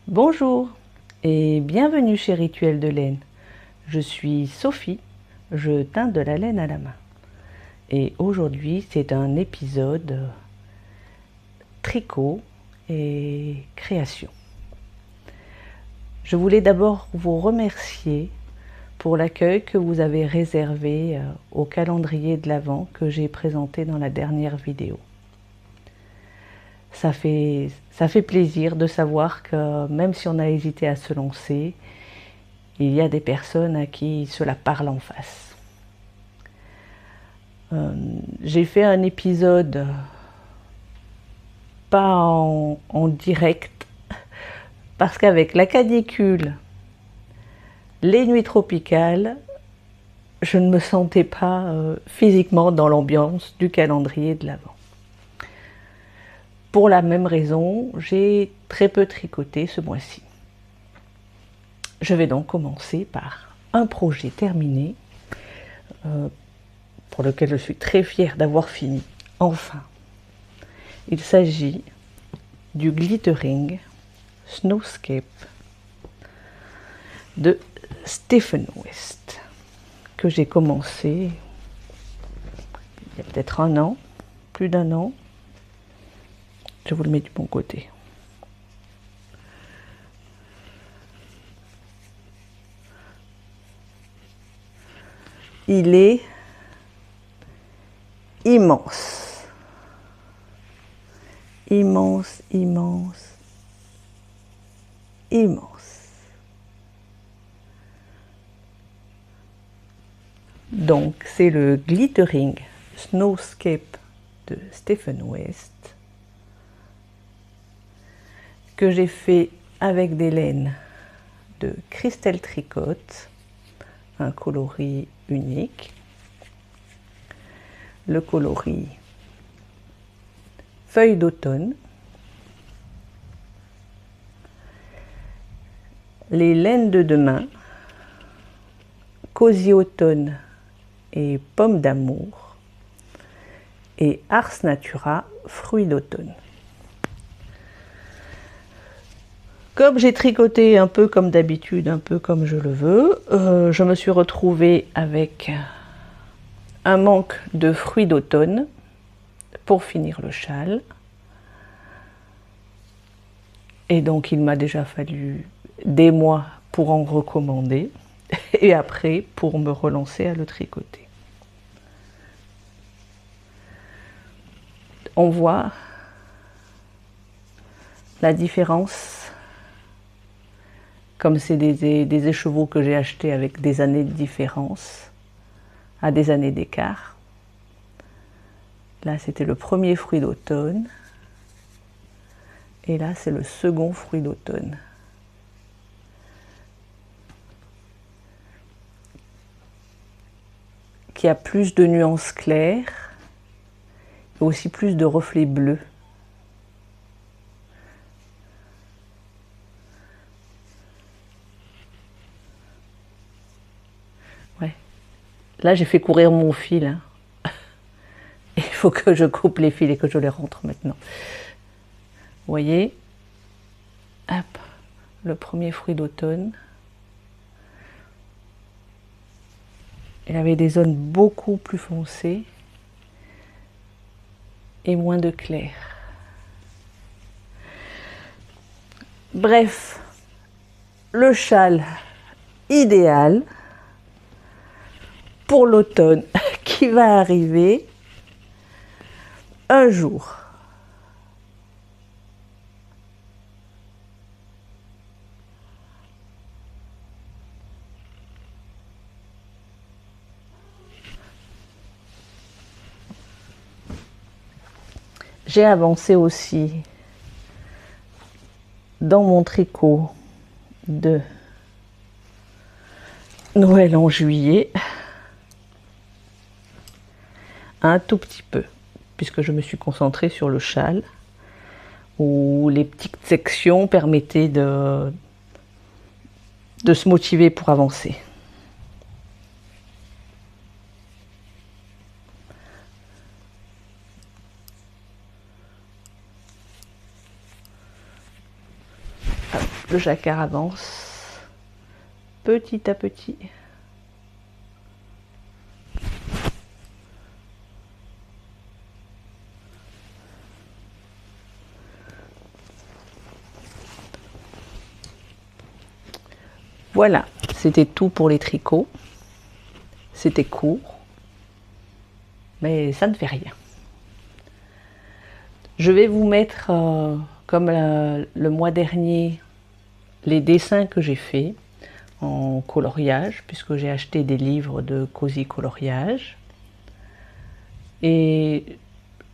Bonjour et bienvenue chez Rituel de laine. Je suis Sophie, je teins de la laine à la main. Et aujourd'hui, c'est un épisode tricot et création. Je voulais d'abord vous remercier pour l'accueil que vous avez réservé au calendrier de l'Avent que j'ai présenté dans la dernière vidéo. Ça fait plaisir de savoir que même si on a hésité à se lancer, il y a des personnes à qui cela parle en face. J'ai fait un épisode pas en direct parce qu'avec la canicule, les nuits tropicales, je ne me sentais pas physiquement dans l'ambiance du calendrier de l'Avent. Pour la même raison, j'ai très peu tricoté ce mois-ci. Je vais donc commencer par un projet terminé, pour lequel je suis très fière d'avoir fini, enfin. Il s'agit du Glittering Snowscape de Stephen West, que j'ai commencé il y a peut-être un an, plus d'un an. Je vous le mets du bon côté. Il est immense. Immense, immense, immense. Donc, c'est le Glittering Snowscape de Stephen West que j'ai fait avec des laines de Crystal Tricot, un coloris unique. Le coloris Feuille d'automne. Les laines de demain, Cosy automne et Pomme d'amour, et Ars Natura, fruits d'automne. Comme j'ai tricoté un peu comme d'habitude, un peu comme je le veux, je me suis retrouvée avec un manque de fruits d'automne pour finir le châle. Et donc il m'a déjà fallu des mois pour en recommander et après pour me relancer à le tricoter. On voit la différence. Comme c'est des écheveaux que j'ai achetés avec des années de différence, à des années d'écart. Là, c'était le premier fruit d'automne. Et là, c'est le second fruit d'automne. Qui a plus de nuances claires et aussi plus de reflets bleus. Ouais. Là, j'ai fait courir mon fil. Hein. Il faut que je coupe les fils et que je les rentre maintenant. Vous voyez, hop, le premier fruit d'automne. Il avait des zones beaucoup plus foncées et moins de clair. Bref, le châle idéal pour l'automne qui va arriver un jour. J'ai avancé aussi dans mon tricot de Noël en juillet, un tout petit peu, puisque je me suis concentrée sur le châle, où les petites sections permettaient de se motiver pour avancer. Le jacquard avance petit à petit. Voilà, c'était tout pour les tricots. C'était court, mais ça ne fait rien. Je vais vous mettre, comme le mois dernier, les dessins que j'ai faits en coloriage, puisque j'ai acheté des livres de cosy coloriage. Et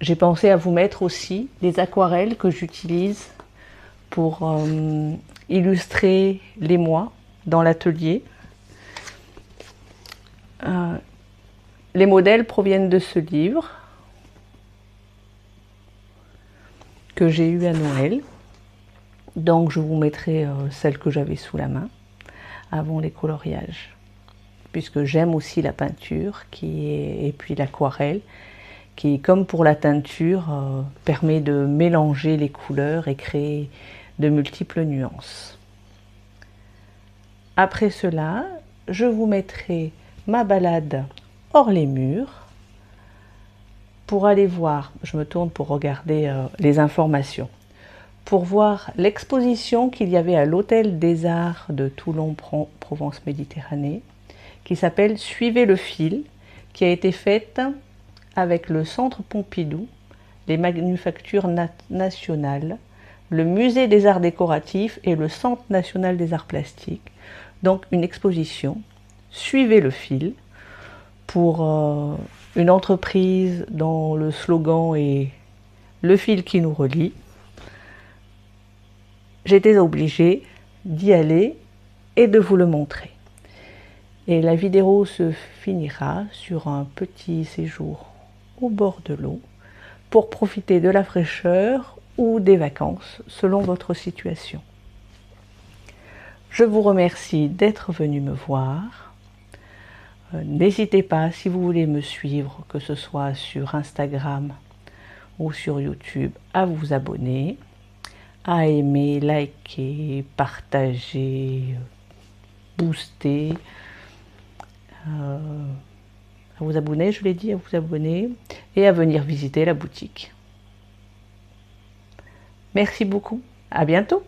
j'ai pensé à vous mettre aussi les aquarelles que j'utilise pour illustrer les mois dans l'atelier. Les modèles proviennent de ce livre que j'ai eu à Noël. Donc je vous mettrai celle que j'avais sous la main avant les coloriages, puisque j'aime aussi la peinture et puis l'aquarelle qui, comme pour la teinture, permet de mélanger les couleurs et créer de multiples nuances. Après cela, je vous mettrai ma balade hors les murs pour aller voir, je me tourne pour regarder les informations, pour voir l'exposition qu'il y avait à l'Hôtel des Arts de Toulon-Provence-Méditerranée, qui s'appelle Suivez le fil, qui a été faite avec le Centre Pompidou, les Manufactures Nationales, le Musée des Arts Décoratifs et le Centre National des Arts Plastiques. Donc une exposition, Suivez le fil, pour une entreprise dont le slogan est « Le fil qui nous relie ». J'étais obligée d'y aller et de vous le montrer. Et la vidéo se finira sur un petit séjour au bord de l'eau pour profiter de la fraîcheur ou des vacances selon votre situation. Je vous remercie d'être venu me voir. N'hésitez pas, si vous voulez me suivre, que ce soit sur Instagram ou sur YouTube, à vous abonner, à aimer, liker, partager, booster, à vous abonner, je l'ai dit, à vous abonner, et à venir visiter la boutique. Merci beaucoup, à bientôt.